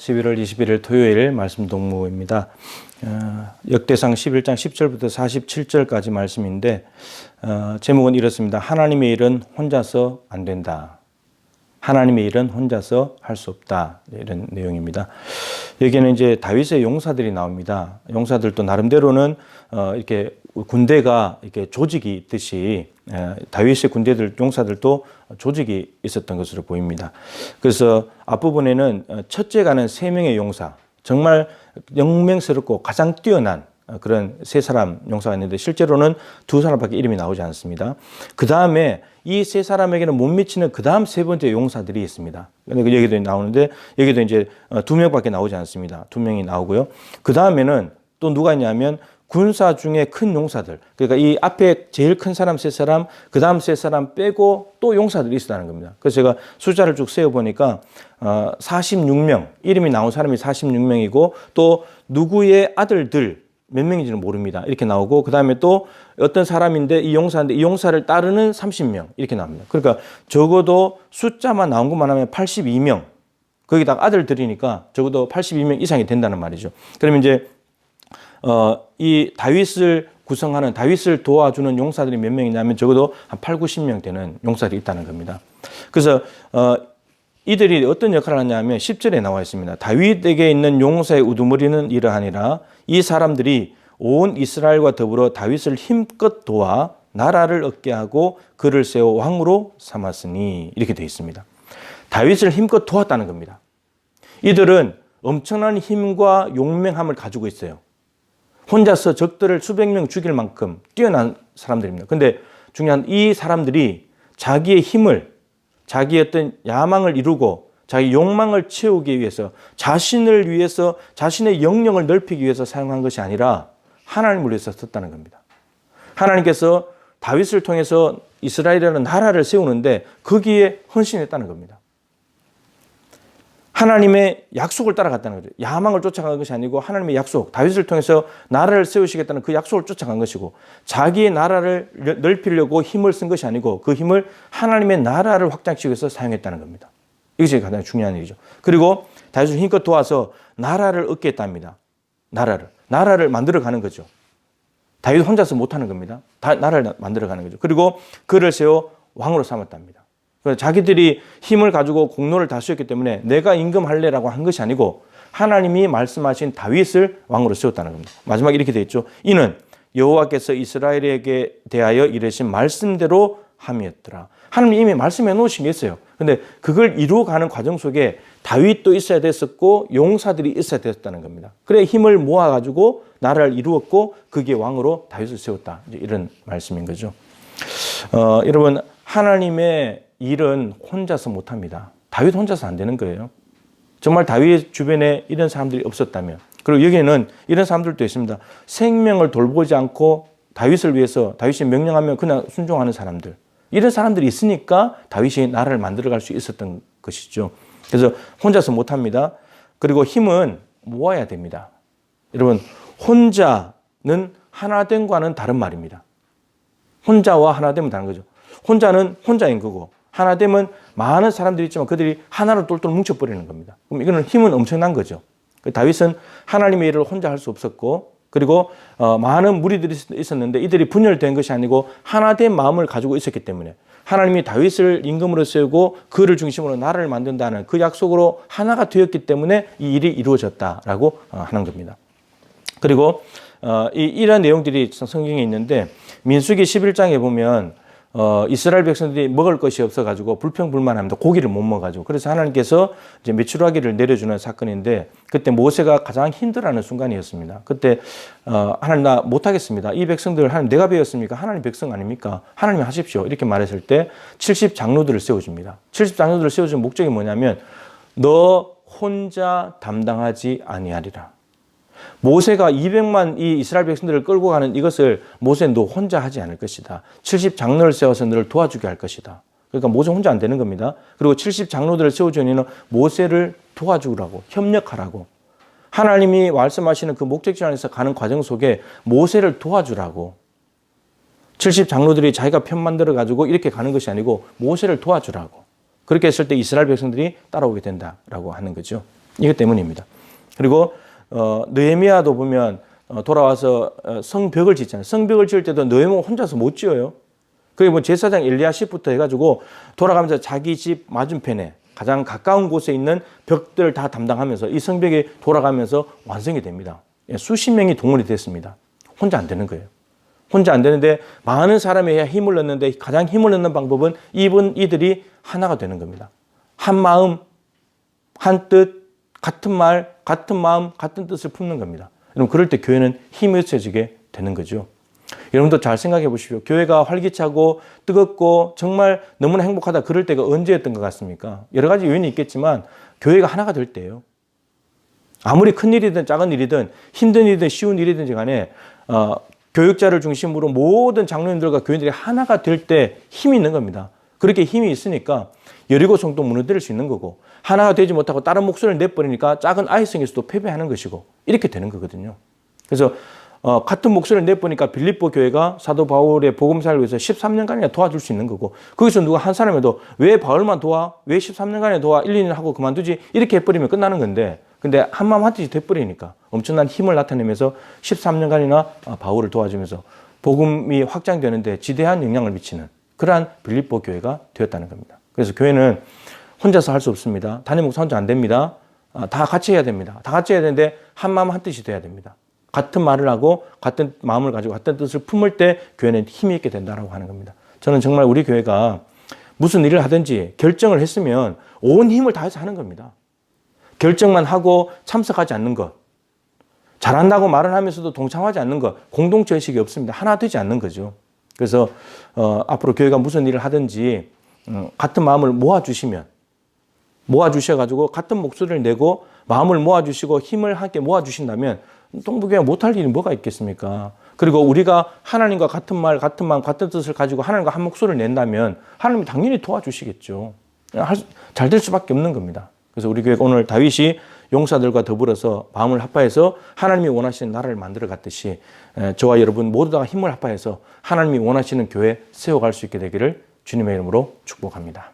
11월 21일 토요일 말씀 동무입니다. 역대상 11장 10절부터 47절까지 말씀인데 제목은 이렇습니다. 하나님의 일은 혼자서 안 된다. 하나님의 일은 혼자서 할 수 없다. 이런 내용입니다. 여기에는 이제 다윗의 용사들이 나옵니다. 용사들도 나름대로는 이렇게 군대가 이렇게 조직이 있듯이 다윗의 군대들 용사들도 조직이 있었던 것으로 보입니다. 그래서 앞부분에는 첫째 가는 3명의 용사, 정말 영맹스럽고 가장 뛰어난 그런 3사람 용사가 있는데 실제로는 2사람밖에 이름이 나오지 않습니다. 그 다음에 이 3사람에게는 못 미치는 그 다음 3번째 용사들이 있습니다. 여기도 나오는데 여기도 이제 2명밖에 나오지 않습니다. 2명이 나오고요. 그 다음에는 또 누가 있냐면 군사 중에 큰 용사들, 그러니까 이 앞에 제일 큰 사람 3사람, 그 다음 3사람 빼고 또 용사들이 있었다는 겁니다. 그래서 제가 숫자를 쭉 세어보니까 46명, 이름이 나온 사람이 46명이고 또 누구의 아들들 몇 명인지는 모릅니다. 이렇게 나오고 그 다음에 또 어떤 사람인데 이 용사인데 이 용사를 따르는 30명 이렇게 나옵니다. 그러니까 적어도 숫자만 나온 것만 하면 82명, 거기다가 아들들이니까 적어도 82명 이상이 된다는 말이죠. 그러면 이제 이 다윗을 구성하는, 다윗을 도와주는 용사들이 몇 명이냐면 적어도 한 8, 90명 되는 용사들이 있다는 겁니다. 그래서 이들이 어떤 역할을 하냐면 10절에 나와 있습니다. 다윗에게 있는 용사의 우두머리는 이러하니라. 이 사람들이 온 이스라엘과 더불어 다윗을 힘껏 도와 나라를 얻게 하고 그를 세워 왕으로 삼았으니, 이렇게 되어 있습니다. 다윗을 힘껏 도왔다는 겁니다. 이들은 엄청난 힘과 용맹함을 가지고 있어요. 혼자서 적들을 수백 명 죽일 만큼 뛰어난 사람들입니다. 근데 중요한 이 사람들이 자기의 힘을, 자기의 어떤 야망을 이루고 자기 욕망을 채우기 위해서, 자신을 위해서, 자신의 영역을 넓히기 위해서 사용한 것이 아니라 하나님을 위해서 썼다는 겁니다. 하나님께서 다윗을 통해서 이스라엘이라는 나라를 세우는데 거기에 헌신했다는 겁니다. 하나님의 약속을 따라갔다는 거죠. 야망을 쫓아간 것이 아니고 하나님의 약속, 다윗을 통해서 나라를 세우시겠다는 그 약속을 쫓아간 것이고, 자기의 나라를 넓히려고 힘을 쓴 것이 아니고 그 힘을 하나님의 나라를 확장시키기 위해서 사용했다는 겁니다. 이것이 가장 중요한 일이죠. 그리고 다윗을 힘껏 도와서 나라를 얻게 했답니다. 나라를 만들어가는 거죠. 다윗 혼자서 못하는 겁니다. 나라를 만들어가는 거죠. 그리고 그를 세워 왕으로 삼았답니다. 자기들이 힘을 가지고 공로를 다스렸기 때문에 내가 임금할래라고 한 것이 아니고 하나님이 말씀하신 다윗을 왕으로 세웠다는 겁니다. 마지막에 이렇게 되어 있죠. 이는 여호와께서 이스라엘에게 대하여 이르신 말씀대로 함이었더라. 하나님이 이미 말씀해 놓으신 게 있어요. 근데 그걸 이루어가는 과정 속에 다윗도 있어야 됐었고 용사들이 있어야 됐다는 겁니다. 그래 힘을 모아가지고 나라를 이루었고 그게 왕으로 다윗을 세웠다. 이런 말씀인 거죠. 여러분, 하나님의 일은 혼자서 못합니다. 다윗 혼자서 안 되는 거예요. 정말 다윗 주변에 이런 사람들이 없었다면, 그리고 여기에는 이런 사람들도 있습니다. 생명을 돌보지 않고 다윗을 위해서, 다윗이 명령하면 그냥 순종하는 사람들, 이런 사람들이 있으니까 다윗이 나라를 만들어갈 수 있었던 것이죠. 그래서 혼자서 못합니다. 그리고 힘은 모아야 됩니다. 여러분, 혼자는 하나됨과는 다른 말입니다. 혼자와 하나됨은 다른 거죠. 혼자는 혼자인 거고 하나됨은 많은 사람들이 있지만 그들이 하나로 똘똘 뭉쳐버리는 겁니다. 그럼 이거는 힘은 엄청난 거죠. 다윗은 하나님의 일을 혼자 할 수 없었고, 그리고 많은 무리들이 있었는데 이들이 분열된 것이 아니고 하나된 마음을 가지고 있었기 때문에 하나님이 다윗을 임금으로 세우고 그를 중심으로 나라를 만든다는 그 약속으로 하나가 되었기 때문에 이 일이 이루어졌다라고 하는 겁니다. 그리고 이런 내용들이 성경에 있는데 민수기 11장에 보면 이스라엘 백성들이 먹을 것이 없어가지고 불평불만합니다. 고기를 못 먹어가지고. 그래서 하나님께서 이제 메추라기를 내려주는 사건인데 그때 모세가 가장 힘들어하는 순간이었습니다. 그때 하나님 나 못하겠습니다. 이 백성들 하나님 내가 배웠습니까? 하나님 백성 아닙니까? 하나님 하십시오. 이렇게 말했을 때 70장로들을 세워줍니다. 70장로들을 세워준 목적이 뭐냐면 너 혼자 담당하지 아니하리라. 모세가 200만 이 이스라엘 백성들을 끌고 가는 이것을 모세 너 혼자 하지 않을 것이다. 70장로를 세워서 너를 도와주게 할 것이다. 그러니까 모세 혼자 안 되는 겁니다. 그리고 70장로들을 세워준 이유는 모세를 도와주라고, 협력하라고. 하나님이 말씀하시는 그 목적지 안에서 가는 과정 속에 모세를 도와주라고. 70장로들이 자기가 편 만들어 가지고 이렇게 가는 것이 아니고 모세를 도와주라고. 그렇게 했을 때 이스라엘 백성들이 따라오게 된다라고 하는 거죠. 이것 때문입니다. 그리고 느헤미야도 보면 돌아와서 성벽을 짓잖아요. 성벽을 지을 때도 느헤미야 혼자서 못 지어요. 그게 뭐 제사장 엘리야십부터 해가지고 돌아가면서 자기 집 맞은편에 가장 가까운 곳에 있는 벽들을 다 담당하면서 이 성벽이 돌아가면서 완성이 됩니다. 수십 명이 동원이 됐습니다. 혼자 안 되는 거예요. 혼자 안 되는데 많은 사람이 해야 힘을 넣는데 가장 힘을 넣는 방법은 이들이 하나가 되는 겁니다. 한 마음, 한 뜻, 같은 말, 같은 마음, 같은 뜻을 품는 겁니다. 여러분 그럴 때 교회는 힘이 있어지게 되는 거죠. 여러분도 잘 생각해 보십시오. 교회가 활기차고 뜨겁고 정말 너무나 행복하다 그럴 때가 언제였던 것 같습니까? 여러 가지 요인이 있겠지만 교회가 하나가 될 때예요. 아무리 큰 일이든 작은 일이든 힘든 일이든 쉬운 일이든지 간에 교육자를 중심으로 모든 장로님들과 교인들이 하나가 될 때 힘이 있는 겁니다. 그렇게 힘이 있으니까 여리고성도 무너뜨릴 수 있는 거고 하나가 되지 못하고 다른 목소리를 내버리니까 작은 아이성에서도 패배하는 것이고 이렇게 되는 거거든요. 그래서 같은 목소리를 내보니까 빌립보 교회가 사도 바울의 복음사를 위해서 13년간이나 도와줄 수 있는 거고 거기서 누가 한 사람이라도 왜 바울만 도와? 왜 13년간이나 도와? 1, 2년 하고 그만두지? 이렇게 해버리면 끝나는 건데 근데 한마음 한뜻이 돼버리니까 엄청난 힘을 나타내면서 13년간이나 바울을 도와주면서 복음이 확장되는데 지대한 영향을 미치는 그러한 빌립보 교회가 되었다는 겁니다. 그래서 교회는 혼자서 할 수 없습니다. 담임 목사 혼자 안 됩니다. 다 같이 해야 됩니다. 다 같이 해야 되는데 한마음 한뜻이 돼야 됩니다. 같은 말을 하고 같은 마음을 가지고 같은 뜻을 품을 때 교회는 힘이 있게 된다고 하는 겁니다. 저는 정말 우리 교회가 무슨 일을 하든지 결정을 했으면 온 힘을 다해서 하는 겁니다. 결정만 하고 참석하지 않는 것, 잘한다고 말을 하면서도 동참하지 않는 것, 공동체 의식이 없습니다. 하나 되지 않는 거죠. 그래서 앞으로 교회가 무슨 일을 하든지 같은 마음을 모아주셔가지고 같은 목소리를 내고 마음을 모아주시고 힘을 함께 모아주신다면 동부교회가 못할 일이 뭐가 있겠습니까? 그리고 우리가 하나님과 같은 말, 같은 마음, 같은 뜻을 가지고 하나님과 한 목소리를 낸다면 하나님이 당연히 도와주시겠죠. 잘 될 수밖에 없는 겁니다. 그래서 우리 교회가 오늘 다윗이 용사들과 더불어서 마음을 합하여서 하나님이 원하시는 나라를 만들어 갔듯이 저와 여러분 모두 다 힘을 합하여서 하나님이 원하시는 교회 세워갈 수 있게 되기를 주님의 이름으로 축복합니다.